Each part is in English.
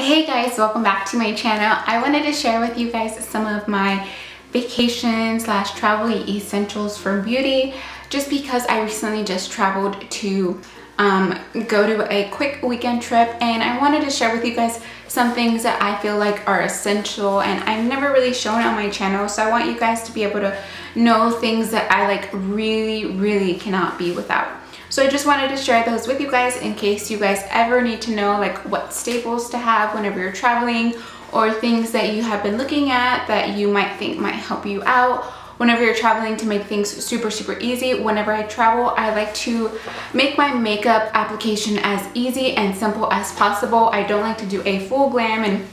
Hey guys, welcome back to my channel. I wanted to share with you guys some of my vacation slash travel essentials for beauty, just because I recently just traveled to go to a quick weekend trip, and I wanted to share with you guys some things that I feel like are essential and I've never really shown on my channel. So I want you guys to be able to know things that I like really cannot be without. So I just wanted to share those with you guys in case you guys ever need to know like what staples to have whenever you're traveling, or things that you have been looking at that you might think might help you out whenever you're traveling to make things super easy. Whenever I travel, I like to make my makeup application as easy and simple as possible. I don't like to do a full glam and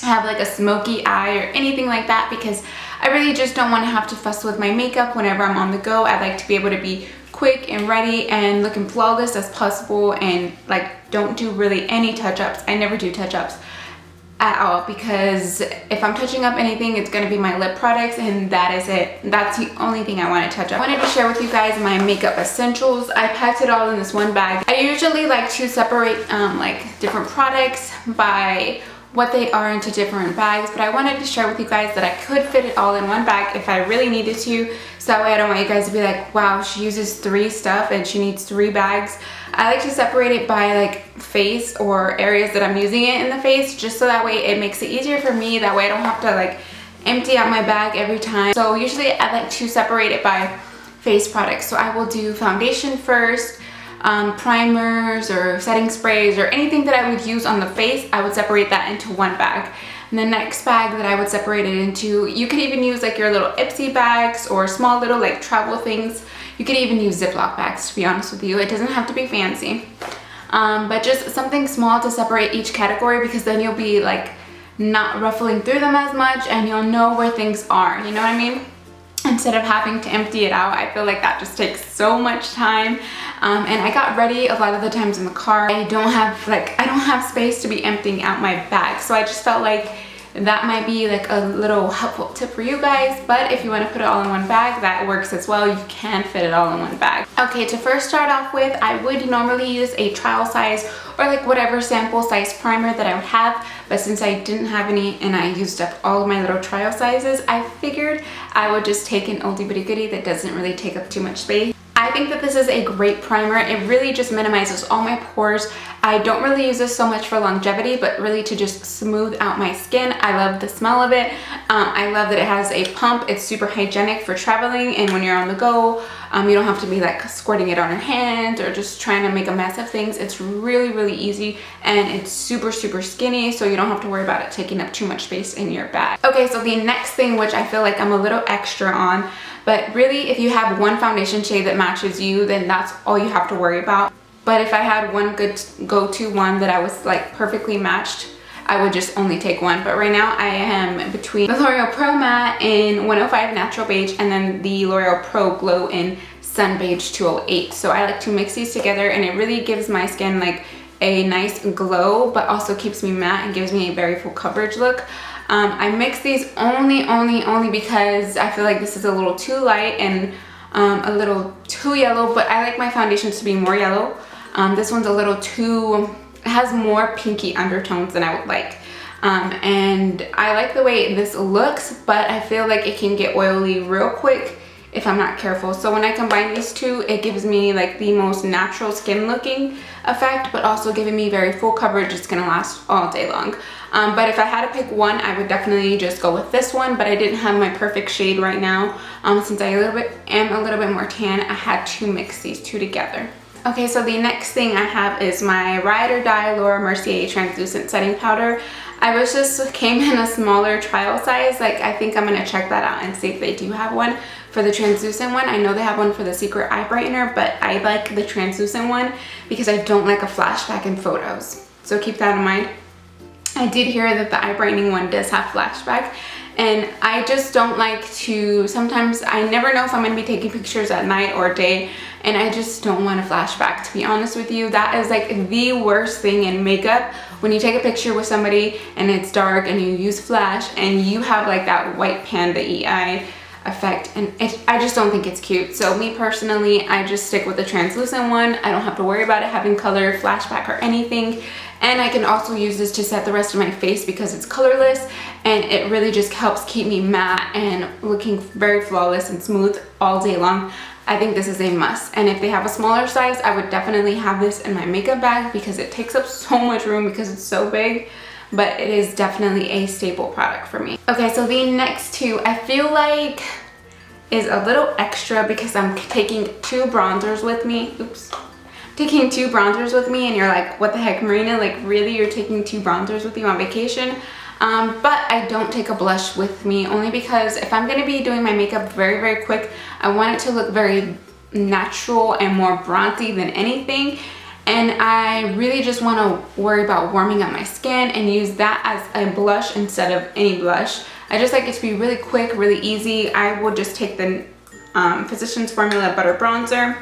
have like a smoky eye or anything like that, because I really just don't want to have to fuss with my makeup whenever I'm on the go. I like to be able to be quick and ready and looking flawless as possible, and like don't do really any touch-ups. I never do touch-ups at all, because if I'm touching up anything, it's gonna be my lip products, and that is it. That's the only thing I want to touch up. I wanted to share with you guys my makeup essentials. I packed it all in this one bag. I usually like to separate like different products by what they are into different bags, but I wanted to share with you guys that I could fit it all in one bag if I really needed to, so that way I don't want you guys to be like, wow, she uses 3 stuff and she needs 3 bags. I like to separate it by like face or areas that I'm using it in the face, just so that way it makes it easier for me. That way I don't have to like empty out my bag every time. So usually I like to separate it by face products. So I will do foundation first, primers or setting sprays or anything that I would use on the face. I would separate that into one bag. And the next bag that I would separate it into, you could even use like your little Ipsy bags or small little like travel things. You could even use Ziploc bags, to be honest with you. It doesn't have to be fancy, but just something small to separate each category, because then you'll be like not ruffling through them as much and you'll know where things are, you know what I mean? Instead of having to empty it out. I feel like that just takes so much time, and I got ready a lot of the times in the car. I don't have space to be emptying out my bag, so I just felt like that might be like a little helpful tip for you guys. But if you want to put it all in one bag, that works as well. You can fit it all in one bag. Okay, to first start off with, I would normally use a trial size or like whatever sample size primer that I would have, but since I didn't have any and I used up all of my little trial sizes, I figured I would just take an oldie but a goodie that doesn't really take up too much space. I think that this is a great primer. It really just minimizes all my pores. I don't really use this so much for longevity, but really to just smooth out my skin. I love the smell of it. I love that it has a pump. It's super hygienic for traveling, and when you're on the go, you don't have to be like squirting it on your hands or just trying to make a mess of things. It's really easy, and it's super skinny, so you don't have to worry about it taking up too much space in your bag. Okay, so the next thing, which I feel like I'm a little extra on, but really if you have one foundation shade that matches you, then that's all you have to worry about. But if I had one good go-to one that I was like perfectly matched, I would just only take one. But right now I am between the L'Oreal Pro Matte in 105 Natural Beige and then the L'Oreal Pro Glow in Sun Beige 208. So I like to mix these together, and it really gives my skin like a nice glow, but also keeps me matte and gives me a very full coverage look. I mix these only because I feel like this is a little too light and a little too yellow, but I like my foundations to be more yellow. This one's a little too, it has more pinky undertones than I would like. And I like the way this looks, but I feel like it can get oily real quick if I'm not careful. So when I combine these two, it gives me like the most natural skin looking effect, but also giving me very full coverage. It's gonna last all day long. But if I had to pick one, I would definitely just go with this one, but I didn't have my perfect shade right now. Since I am a little bit more tan, I had to mix these two together. Okay, so the next thing I have is my Ride or Die Laura Mercier Translucent Setting Powder. I wish this came in a smaller trial size. Like, I think I'm gonna check that out and see if they do have one for the translucent one. I know they have one for the Secret Eye Brightener, but I like the translucent one because I don't like a flashback in photos. So keep that in mind. I did hear that the eye brightening one does have flashback, and I just don't like to, sometimes I never know if I'm gonna be taking pictures at night or day, and I just don't want a flashback, to be honest with you. That is like the worst thing in makeup, when you take a picture with somebody and it's dark and you use flash and you have like that white panda-y eye effect, and I just don't think it's cute. So me personally, I just stick with the translucent one. I don't have to worry about it having color, flashback, or anything, And I can also use this to set the rest of my face because it's colorless, and it really just helps keep me matte and looking very flawless and smooth all day long. I think this is a must. And if they have a smaller size, I would definitely have this in my makeup bag because it takes up so much room because it's so big. But it is definitely a staple product for me. Okay, so the next two I feel like is a little extra because I'm taking two bronzers with me. Oops. Taking two bronzers with me, and you're like, what the heck, Marina? Like, really, you're taking two bronzers with you on vacation? But I don't take a blush with me, only because if I'm gonna be doing my makeup very, very quick, I want it to look very natural and more bronzy than anything. And I really just want to worry about warming up my skin and use that as a blush instead of any blush. I just like it to be really quick, really easy. I would just take the Physicians Formula Butter Bronzer,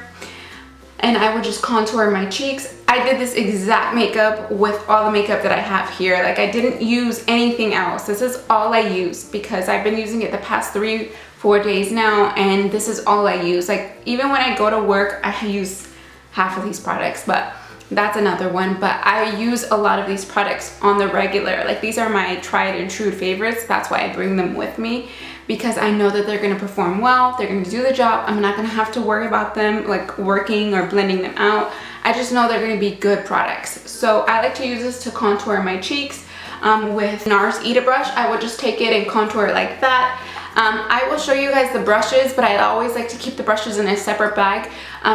and I would just contour my cheeks. I did this exact makeup with all the makeup that I have here. Like, I didn't use anything else. This is all I use because I've been using it the past 3-4 days now, and this is all I use. Like, even when I go to work, I use half of these products, but that's another one. But I use a lot of these products on the regular. Like, these are my tried and true favorites. That's why I bring them with me, because I know that they're gonna perform well, they're gonna do the job. I'm not gonna have to worry about them like working or blending them out. I just know they're gonna be good products. So I like to use this to contour my cheeks with NARS Eat a Brush. I would just take it and contour it like that. I will show you guys the brushes, but I always like to keep the brushes in a separate bag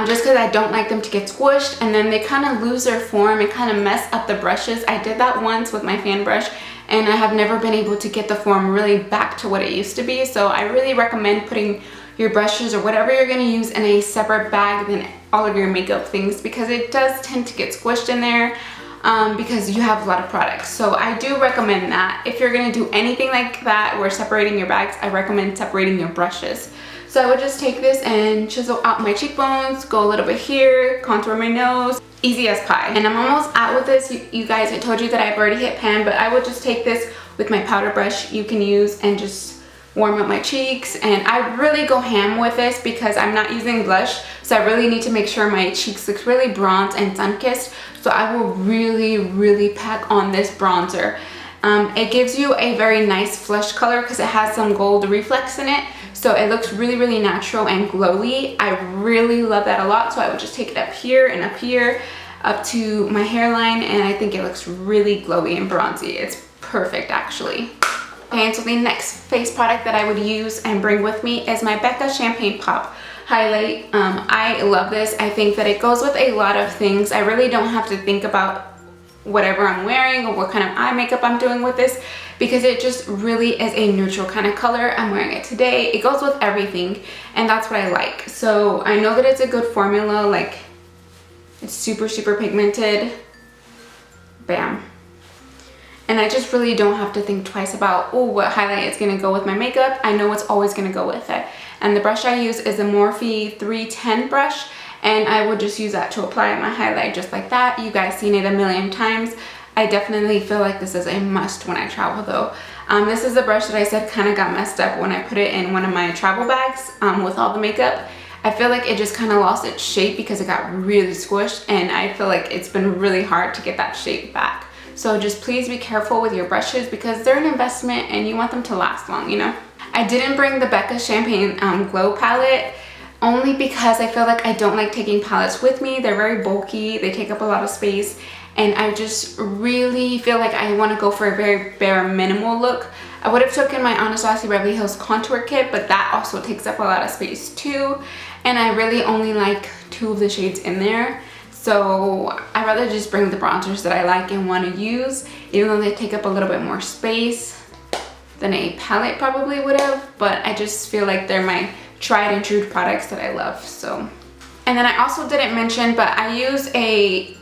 just because I don't like them to get squished and then they kind of lose their form and kind of mess up the brushes. I did that once with my fan brush, and I have never been able to get the form really back to what it used to be. So I really recommend putting your brushes or whatever you're going to use in a separate bag than all of your makeup things, because it does tend to get squished in there because you have a lot of products. So I do recommend that. If you're going to do anything like that where separating your bags, I recommend separating your brushes. So I would just take this and chisel out my cheekbones, go a little bit here, contour my nose. Easy as pie. And I'm almost out with this. You guys, I told you that I've already hit pan, but I would just take this with my powder brush you can use and just warm up my cheeks. And I really go ham with this because I'm not using blush, so I really need to make sure my cheeks look really bronze and sun-kissed. So I will really pack on this bronzer. It gives you a very nice flush color because it has some gold reflex in it. So it looks really natural and glowy. I really love that a lot. So I would just take it up here and up here, up to my hairline, and I think it looks really glowy and bronzy. It's perfect, actually. Okay, and so the next face product that I would use and bring with me is my Becca Champagne Pop Highlight. I love this. I think that it goes with a lot of things. I really don't have to think about whatever I'm wearing or what kind of eye makeup I'm doing with this, because it just really is a neutral kind of color. I'm wearing it today. It goes with everything, and that's what I like. So I know that it's a good formula. Like, it's super pigmented. Bam. And I just really don't have to think twice about, oh, what highlight is going to go with my makeup. I know what's always going to go with it. And the brush I use is a Morphe 310 brush, and I would just use that to apply my highlight just like that. You guys seen it a million times. I definitely feel like this is a must when I travel though. This is the brush that I said kind of got messed up when I put it in one of my travel bags with all the makeup. I feel like it just kind of lost its shape because it got really squished, and I feel like it's been really hard to get that shape back. So just please be careful with your brushes because they're an investment and you want them to last long, you know? I didn't bring the Becca Champagne Glow palette only because I feel like I don't like taking palettes with me. They're very bulky, they take up a lot of space, and I just really feel like I want to go for a very bare minimal look. I would have taken my Anastasia Beverly Hills contour kit, but that also takes up a lot of space too, and I really only like 2 of the shades in there. So I'd rather just bring the bronzers that I like and want to use, even though they take up a little bit more space than a palette probably would have, but I just feel like they're my tried and true products that I love. So, and then I also didn't mention, but I use a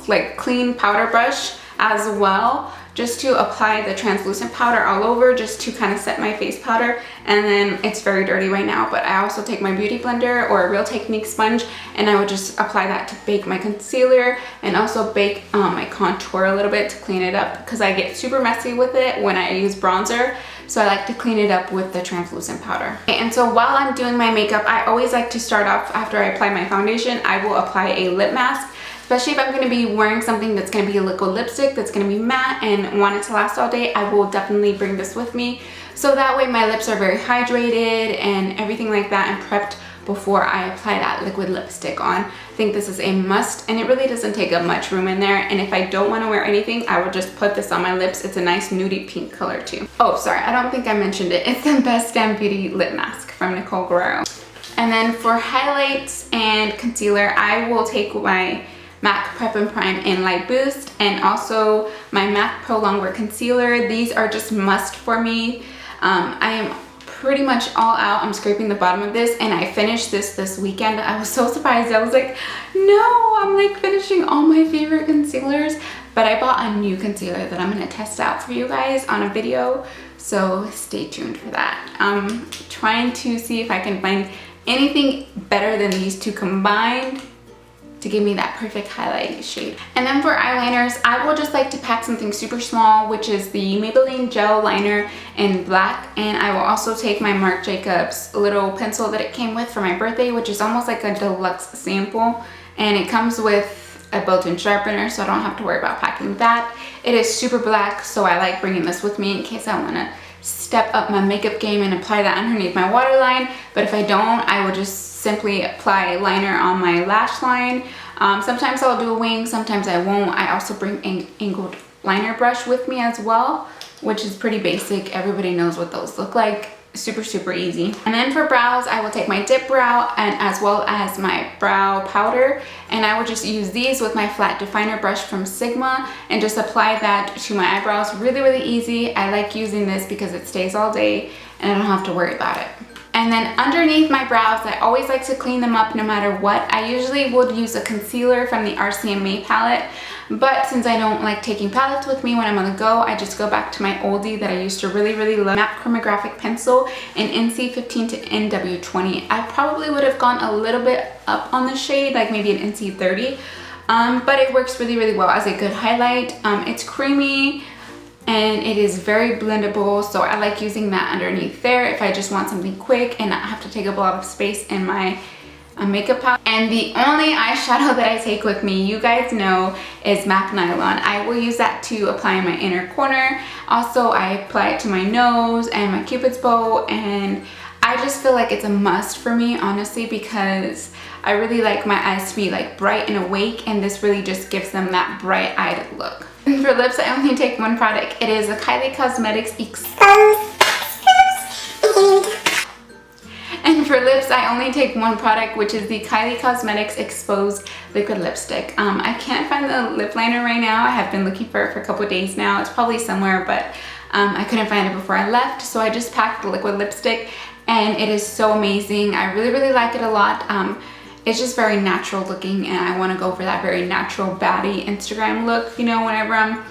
like clean powder brush as well, just to apply the translucent powder all over, just to kind of set my face powder. And then it's very dirty right now, but I also take my beauty blender or a Real Technique sponge, and I would just apply that to bake my concealer and also bake my contour a little bit to clean it up, because I get super messy with it when I use bronzer. So I like to clean it up with the translucent powder. Okay, and so while I'm doing my makeup, I always like to start off, after I apply my foundation, I will apply a lip mask. especially if I'm going to be wearing something that's going to be a liquid lipstick that's going to be matte and want it to last all day. I will definitely bring this with me, so that way my lips are very hydrated and everything like that, and prepped before I apply that liquid lipstick on. I think this is a must, and it really doesn't take up much room in there. And if I don't want to wear anything, I will just put this on my lips. It's a nice nudie pink color too. Oh, sorry, I don't think I mentioned it. It's the Best Damn Beauty lip mask from Nicole Guerrero. And then for highlights and concealer, I will take my MAC Prep and Prime in Light Boost, and also my MAC Pro Longwear Concealer. These are just must for me. I am pretty much all out. I'm scraping the bottom of this, and I finished this weekend. I was so surprised. I was like, no, I'm like finishing all my favorite concealers. But I bought a new concealer that I'm gonna test out for you guys on a video, so stay tuned for that. I'm trying to see if I can find anything better than these two combined to give me that perfect highlight shade. And then for eyeliners, I will just like to pack something super small, which is the Maybelline Gel Liner in black. And I will also take my Marc Jacobs little pencil that it came with for my birthday, which is almost like a deluxe sample. And it comes with a built-in sharpener, so I don't have to worry about packing that. It is super black, so I like bringing this with me in case I wanna step up my makeup game and apply that underneath my waterline. But if I don't, I will just simply apply liner on my lash line. Sometimes I'll do a wing, sometimes I won't. I also bring an angled liner brush with me as well, which is pretty basic. Everybody knows what those look like. Super, super easy. And then for brows, I will take my Dip Brow and as well as my brow powder, and I will just use these with my flat definer brush from Sigma and just apply that to my eyebrows. Really, really easy. I like using this because it stays all day and I don't have to worry about it. And then underneath my brows, I always like to clean them up no matter what. I usually would use a concealer from the RCMA palette, but since I don't like taking palettes with me when I'm on the go, I just go back to my oldie that I used to really, really love, MAC Chromographic Pencil in NC15 to NW20. I probably would have gone a little bit up on the shade, like maybe an NC30, but it works really, really well as a good highlight. It's creamy, and it is very blendable, so I like using that underneath there if I just want something quick and not have to take up a lot of space in my makeup palette. And the only eyeshadow that I take with me, you guys know, is MAC Nylon. I will use that to apply my inner corner. Also, I apply it to my nose and my Cupid's bow, and I just feel like it's a must for me, honestly, because I really like my eyes to be like bright and awake, and this really just gives them that bright-eyed look. And for lips, I only take one product. It is a Kylie Cosmetics And for lips, I only take one product, which is the Kylie Cosmetics Exposed Liquid Lipstick. I can't find the lip liner right now. I have been looking for it for a couple of days now. It's probably somewhere, but I couldn't find it before I left, so I just packed the liquid lipstick, and it is so amazing. I really, really like it a lot. It's just very natural looking, and I want to go for that very natural baddie Instagram look, you know, whenever I'm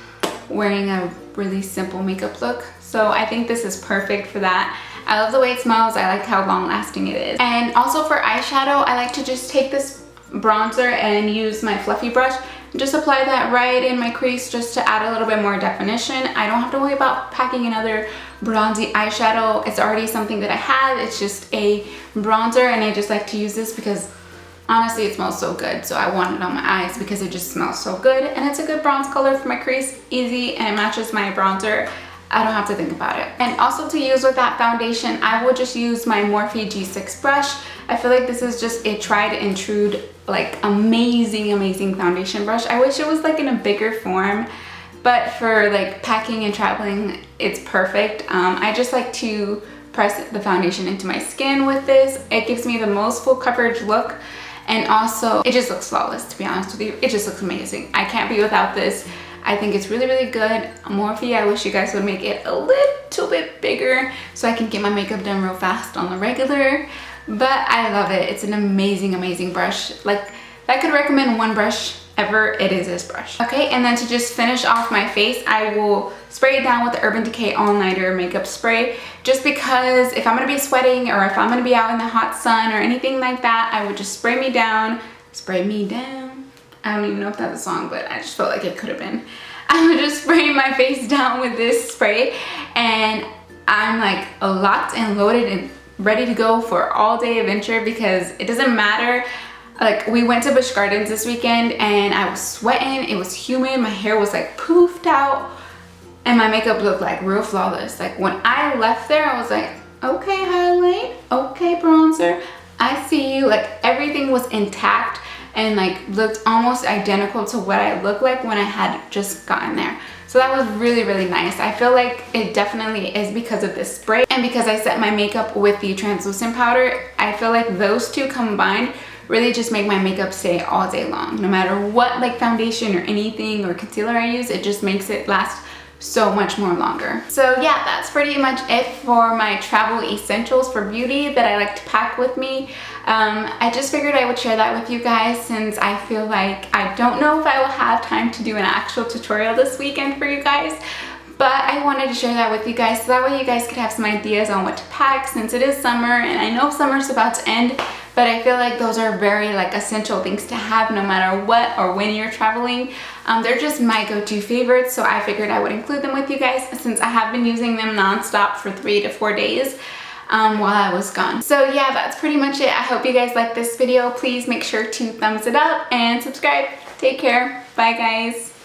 wearing a really simple makeup look. So I think this is perfect for that. I love the way it smells. I like how long lasting it is. And also for eyeshadow, I like to just take this bronzer and use my fluffy brush and just apply that right in my crease just to add a little bit more definition. I don't have to worry about packing another bronzy eyeshadow. It's already something that I have. It's just a bronzer, and I just like to use this because honestly, it smells so good, so I want it on my eyes because it just smells so good, and it's a good bronze color for my crease, easy, and it matches my bronzer. I don't have to think about it. And also to use with that foundation, I will just use my Morphe G6 brush. I feel like this is just a tried and true, like amazing, amazing foundation brush. I wish it was like in a bigger form, but for like packing and traveling, it's perfect. I just like to press the foundation into my skin with this. It gives me the most full coverage look. And also, it just looks flawless, to be honest with you. It just looks amazing. I can't be without this. I think it's really, really good. Morphe, I wish you guys would make it a little bit bigger so I can get my makeup done real fast on the regular. But I love it. It's an amazing, amazing brush. Like, if I could recommend one brush ever, it is this brush. Okay, and then to just finish off my face, I will spray it down with the Urban Decay All Nighter makeup spray, just because if I'm gonna be sweating or if I'm gonna be out in the hot sun or anything like that, I would just spray me down. I don't even know if that's a song, but I just felt like it could have been. I would just spray my face down with this spray, and I'm like locked and loaded and ready to go for all day adventure, because it doesn't matter Like, we went to Busch Gardens this weekend and I was sweating, it was humid, my hair was like poofed out, and my makeup looked like real flawless. Like, when I left there, I was like, okay, highlight, okay, bronzer, I see you. Like, everything was intact and like looked almost identical to what I looked like when I had just gotten there. So that was really, really nice. I feel like it definitely is because of this spray and because I set my makeup with the translucent powder. I feel like those two combined really just make my makeup stay all day long. No matter what like foundation or anything or concealer I use, it just makes it last so much more longer. So yeah, that's pretty much it for my travel essentials for beauty that I like to pack with me. I just figured I would share that with you guys since I feel like I don't know if I will have time to do an actual tutorial this weekend for you guys. But I wanted to share that with you guys so that way you guys could have some ideas on what to pack since it is summer, and I know summer's about to end, but I feel like those are very like essential things to have no matter what or when you're traveling. They're just my go-to favorites, so I figured I would include them with you guys since I have been using them non-stop for 3 to 4 days while I was gone. So yeah, that's pretty much it. I hope you guys liked this video. Please make sure to thumbs it up and subscribe. Take care. Bye guys.